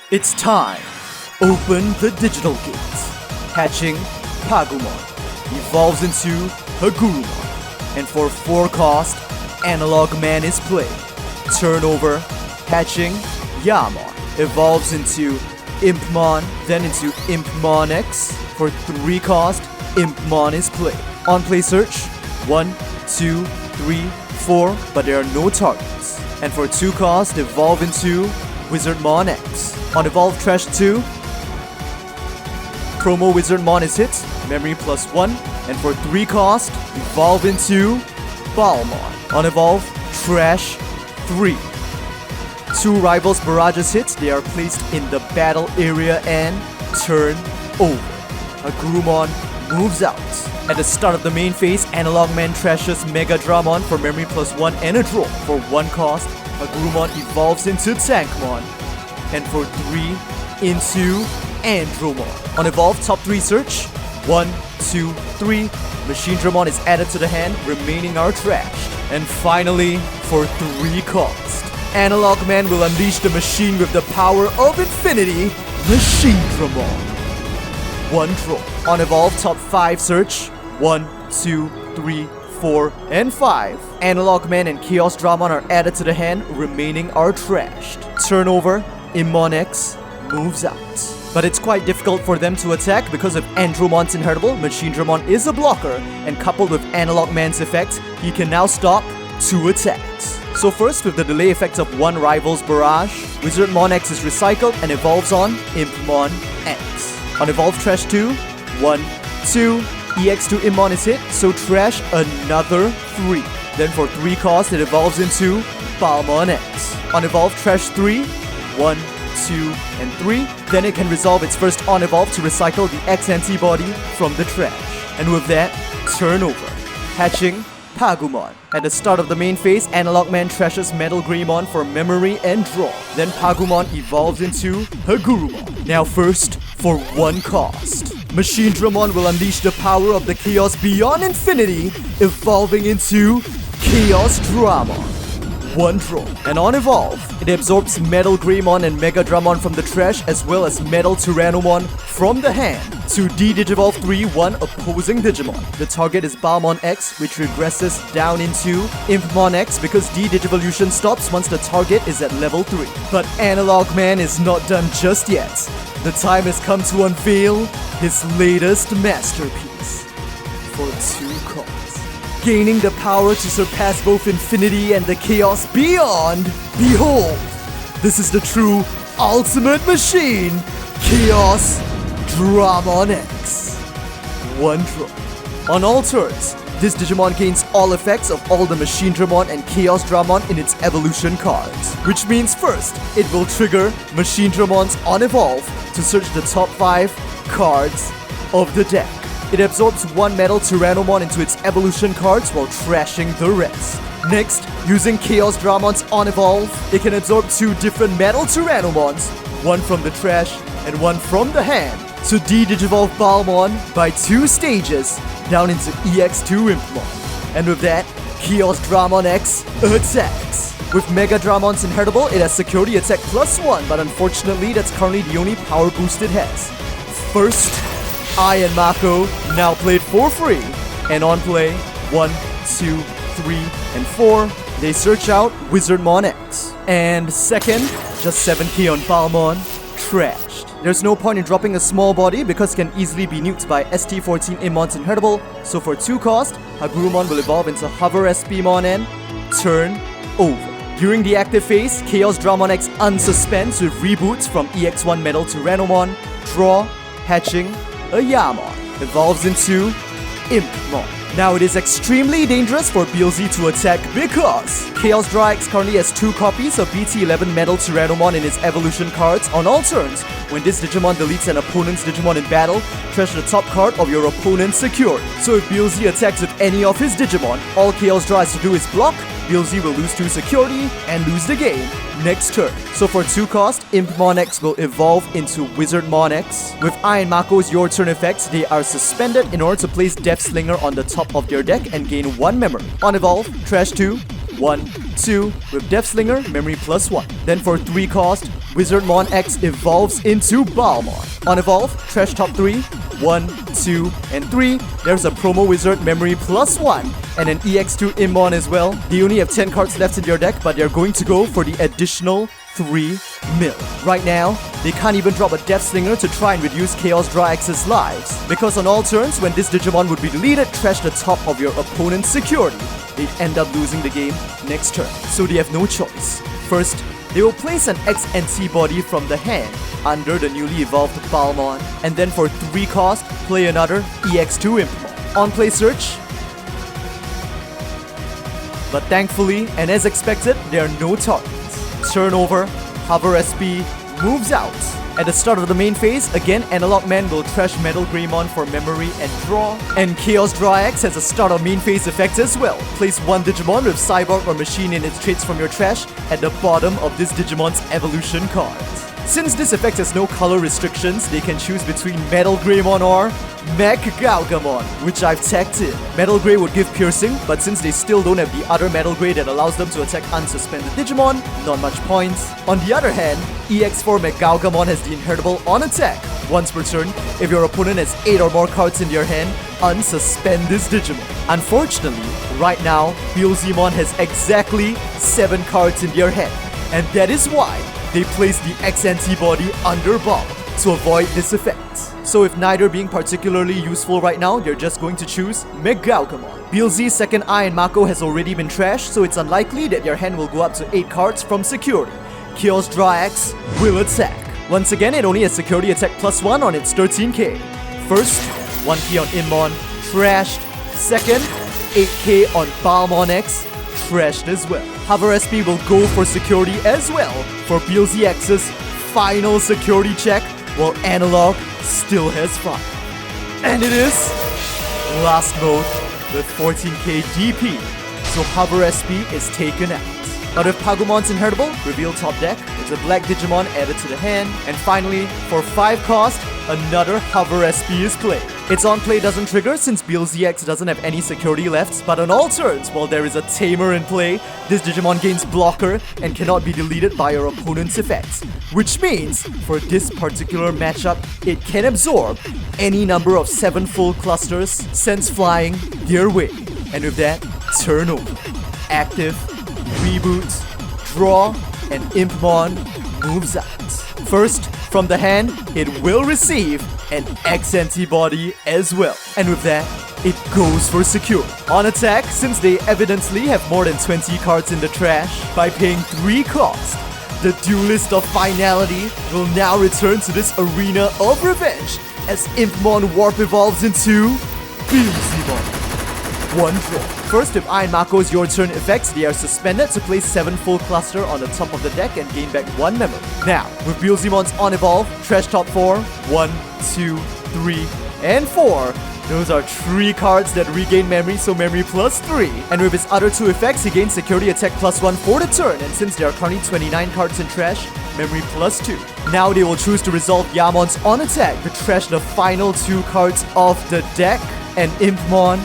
It's time! Open the digital gates. Hatching Pagumon evolves into Hagurumon. And for 4 cost, Analogman is played. Turnover, hatching Yamon evolves into Impmon, then into Impmon X. For 3 cost, Impmon is played. On play search, 1, 2, 3, 4, but there are no targets. And for 2 cost, evolve into Wizardmon X. On evolve trash 2, promo Wizardmon is hit, memory +1. And for 3 cost, evolve into Balmon. On evolve trash 3. 2 rivals barrages hit, they are placed in the battle area and turn over. Hagurumon moves out. At the start of the main phase, Analogman trashes Megadramon for memory +1 and a draw. For 1 cost, Hagurumon evolves into Tankmon. And for 3, into Andromon. On evolve top 3 search, 1, 2, 3, Machinedra is added to the hand, remaining are trashed. And finally, for 3 cost, Analogman will unleash the machine with the power of infinity, Machinedra. 1 draw. On evolve top 5 search, 1, 2, 3, 4, and 5. Analogman and Chaosdramon are added to the hand, remaining are trashed. Turnover, Immon X moves out. But it's quite difficult for them to attack because of Andromon's inheritable, Machinedra is a blocker, and coupled with Analogman's effect, he can now stop 2 attacks. So first, with the delay effect of 1 rival's barrage, Wizardmon X is recycled and evolves on Impmon X. On evolve trash 2, 1, 2, EX2 Immon is hit, so trash another 3. Then for 3 cost, it evolves into Balmon X. On evolve trash 3, 1, 2, and 3. Then it can resolve its first on evolve to recycle the X-Antibody from the trash. And with that, turn over. Hatching Pagumon. At the start of the main phase, Analogman trashes Metal Greymon for memory and draw. Then Pagumon evolves into Hagurumon. Now first, for 1 cost, Machinedra will unleash the power of the chaos beyond infinity, evolving into Chaosdramon. 1 draw. And on evolve, it absorbs Metal Greymon and Megadramon from the trash, as well as Metal Tyrannomon from the hand to D-Digivolve 3-1 opposing Digimon. The target is Balmon X, which regresses down into Impmon X because D-Digivolution stops once the target is at level 3. But Analogman is not done just yet. The time has come to unveil his latest masterpiece. For 2 costs. Gaining the power to surpass both infinity and the chaos beyond. Behold, this is the true ultimate machine, Chaosdramon X. 1 draw. On all turns, this Digimon gains all effects of all the Machinedramon and Chaosdramon in its evolution cards. Which means first, it will trigger Machinedramon's on evolve to search the top 5 cards of the deck. It absorbs 1 Metal Tyrannomon into its evolution cards while trashing the rest. Next, using Chaosdramon's on evolve, it can absorb 2 different Metal Tyrannomons, 1 from the trash and 1 from the hand, to D-Digivolve Balmon by 2 stages down into EX2 Impmon. And with that, Chaosdramon X attacks. With Megadramon's inheritable, it has security attack +1, but unfortunately that's currently the only power boost it has. First, Ai and Mako now played for free. And on play, 1, 2, 3, and 4, they search out Wizardmon X. And second, just 7k on Balmon, trashed. There's no point in dropping a small body because it can easily be nuked by ST14 Immon's inheritable, so for 2 cost, Hagurumon will evolve into Hover SPmon and turn over. During the active phase, Chaosdramon X unsuspends with reboots from EX1 Metal Tyrannomon, draw, hatching, a Yamon evolves into Impmon. Now it is extremely dangerous for Beelzy to attack because Chaosdra X currently has 2 copies of BT11 Metal Tyrannomon in its evolution cards on all turns. When this Digimon deletes an opponent's Digimon in battle, trash the top card of your opponent's security. So if Beelzy attacks with any of his Digimon, all Chaosdra has to do is block, Beelzy will lose 2 security and lose the game next turn. So for 2 cost, Impmon X will evolve into Wizardmon X. With Ai and Mako's Your Turn effects, they are suspended in order to place Death Slinger on the top of their deck and gain 1 memory. On evolve, trash 2, 1, 2, with Death Slinger, memory +1. Then for 3 cost, Wizardmon X evolves into Beelzemon. On evolve, trash top 3, 1, 2, and 3. There's a promo wizard memory +1 and an EX2 Immon as well. They only have 10 cards left in their deck, but they're going to go for the additional 3 mil. Right now, they can't even drop a Death Slinger to try and reduce Chaosdra X's lives. Because on all turns, when this Digimon would be deleted, trash the top of your opponent's security. They'd end up losing the game next turn. So they have no choice. First, they will place an X-Antibody from the hand under the newly evolved Beelzemon, and then for 3 cost, play another EX2 Implement. On play search, but thankfully, and as expected, there are no targets. Turnover, Hover SP moves out. At the start of the main phase, again, Analogman will trash Metal Greymon for memory and draw. And Chaosdra X has a start of main phase effect as well. Place 1 Digimon with Cyborg or Machine in its traits from your trash at the bottom of this Digimon's evolution cards. Since this effect has no color restrictions, they can choose between Metal Greymon or Machinedra, which I've tagged in. Metal Grey would give piercing, but since they still don't have the other Metal Grey that allows them to attack unsuspended Digimon, not much points. On the other hand, EX4 Machinedra has the inheritable on attack. Once per turn, if your opponent has 8 or more cards in their hand, unsuspend this Digimon. Unfortunately, right now, Beelzemon has exactly 7 cards in their hand, and that is why they place the X-Antibody under bomb to avoid this effect. So if neither being particularly useful right now, they're just going to choose Machinedra. Beelze's second Ai and Mako has already been trashed, so it's unlikely that your hand will go up to 8 cards from security. Chaosdra X will attack. Once again, it only has security attack +1 on its 13k. First, 1k on Immon, trashed. Second, 8k on Beelzemon X, trashed as well. Hover SP will go for security as well for Beelze X's final security check, while Analog still has 5. And it is last mode with 14k DP, so Hover SP is taken out. But if Pagumon's inheritable, reveal top deck, it's a black Digimon added to the hand, and finally, for 5 cost, another Hover SP is played. Its on play doesn't trigger since Beelze X doesn't have any security left, but on all turns, while there is a Tamer in play, this Digimon gains blocker and cannot be deleted by your opponent's effects. Which means, for this particular matchup, it can absorb any number of 7 full clusters sent flying their way. And with that, turn over. Active, reboot, draw, and Impmon moves out. First, from the hand, it will receive an X-Antibody as well. And with that, it goes for secure. On attack, since they evidently have more than 20 cards in the trash, by paying 3 cost, the Duelist of Finality will now return to this arena of revenge as Impmon Warp evolves into Beelzemon. 1 draw. First, if Ai and Mako's your turn effects, they are suspended to place 7 full cluster on the top of the deck and gain back 1 memory. Now, with Beelzemon's on evolve, trash top 4, 1, 2, 3, and 4. Those are 3 cards that regain memory, so memory +3. And with his other 2 effects, he gains security attack +1 for the turn, and since there are currently 29 cards in trash, memory +2. Now they will choose to resolve Yamon's on attack to trash the final 2 cards of the deck, an Impmon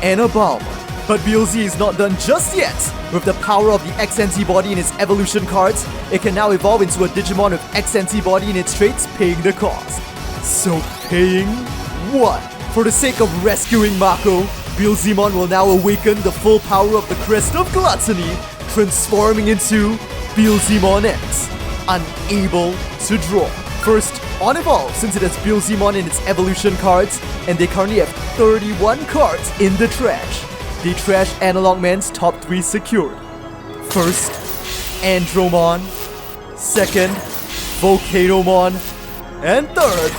and a Beelzemon. But Beelze is not done just yet. With the power of the X-Antibody in its evolution cards, it can now evolve into a Digimon with X-Antibody in its traits, paying the cost. So paying what? For the sake of rescuing Mako, Beelzemon will now awaken the full power of the Crest of Gluttony, transforming into Beelzemon X, unable to draw. First, on evolve, since it has Beelzemon in its evolution cards, and they currently have 31 cards in the trash. They trash Analogman's top 3 security. First, Andromon. Second, Volcanomon. And third,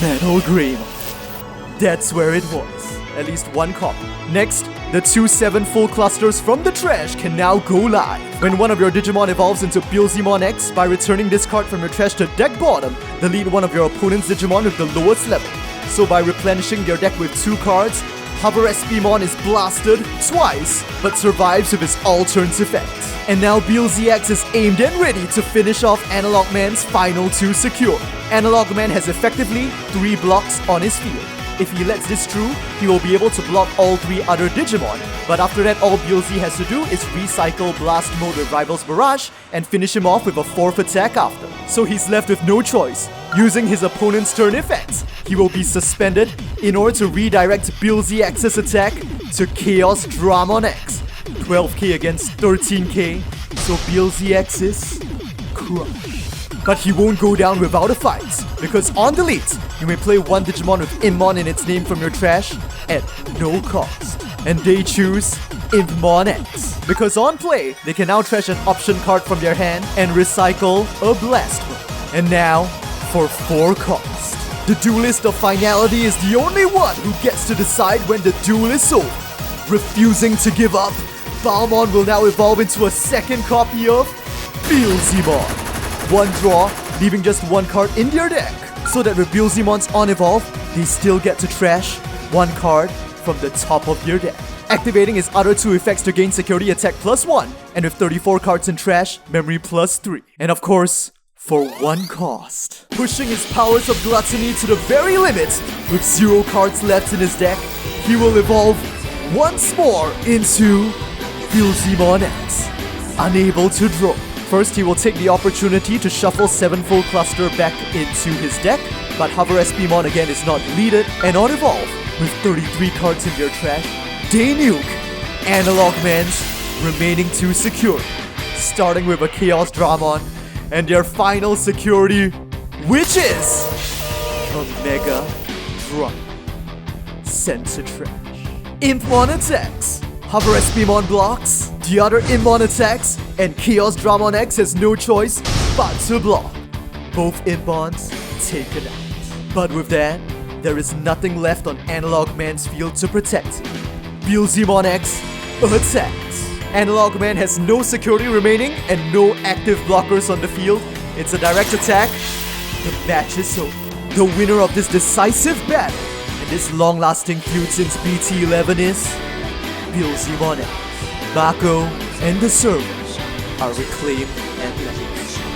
Metal Greymon. That's where it was. At least 1 copy. Next, the 2 7 full clusters from the trash can now go live. When one of your Digimon evolves into Beelzemon X, by returning this card from your trash to deck bottom, delete one of your opponent's Digimon with the lowest level. So by replenishing their deck with 2 cards, Hover SPmon is blasted twice, but survives with his all turns effect. And now Beelze X is aimed and ready to finish off Analogman's final 2 secure. Analogman has effectively 3 blocks on his field. If he lets this through, he will be able to block all 3 other Digimon. But after that, all Beelzy has to do is recycle Blast Mode with Rival's Barrage and finish him off with a 4th attack after. So he's left with no choice. Using his opponent's turn effects, he will be suspended in order to redirect Beelzy X's attack to Chaosdramon X. 12k against 13k, so Beelzy X is crushed. But he won't go down without a fight, because on delete, you may play one Digimon with Inmon in its name from your trash at no cost. And they choose Invincible X, because on play, they can now trash an option card from their hand and recycle a Blast Mode. And now, for 4 cost. The Duelist of Finality is the only one who gets to decide when the duel is over. Refusing to give up, Balmon will now evolve into a second copy of Beelzemon. 1 draw, leaving just 1 card in their deck, so that with Beelzemon's on evolve, they still get to trash 1 card from the top of their deck. Activating his other 2 effects to gain security attack +1, and with 34 cards in trash, memory +3. And of course, for 1 cost. Pushing his powers of gluttony to the very limit, with 0 cards left in his deck, he will evolve once more into Beelzemon X. Unable to draw. First, he will take the opportunity to shuffle 7-fold cluster back into his deck, but Hover SPmon again is not deleted, and on evolve, with 33 cards in their trash, they nuke Analogman's remaining 2 security, starting with a Chaosdramon, and their final security, which is a Mega Drum. Sent to trash. Impmon attacks, Hover SPmon blocks, the other Inmon attacks, and Chaosdramon X has no choice but to block. Both Inmons taken out. But with that, there is nothing left on Analogman's field to protect him. Beelzemon X attacks. Analogman has no security remaining and no active blockers on the field. It's a direct attack. The match is over. The winner of this decisive battle and this long-lasting feud since BT11 is Beelzemon X. Mako and the servers are reclaimed and left.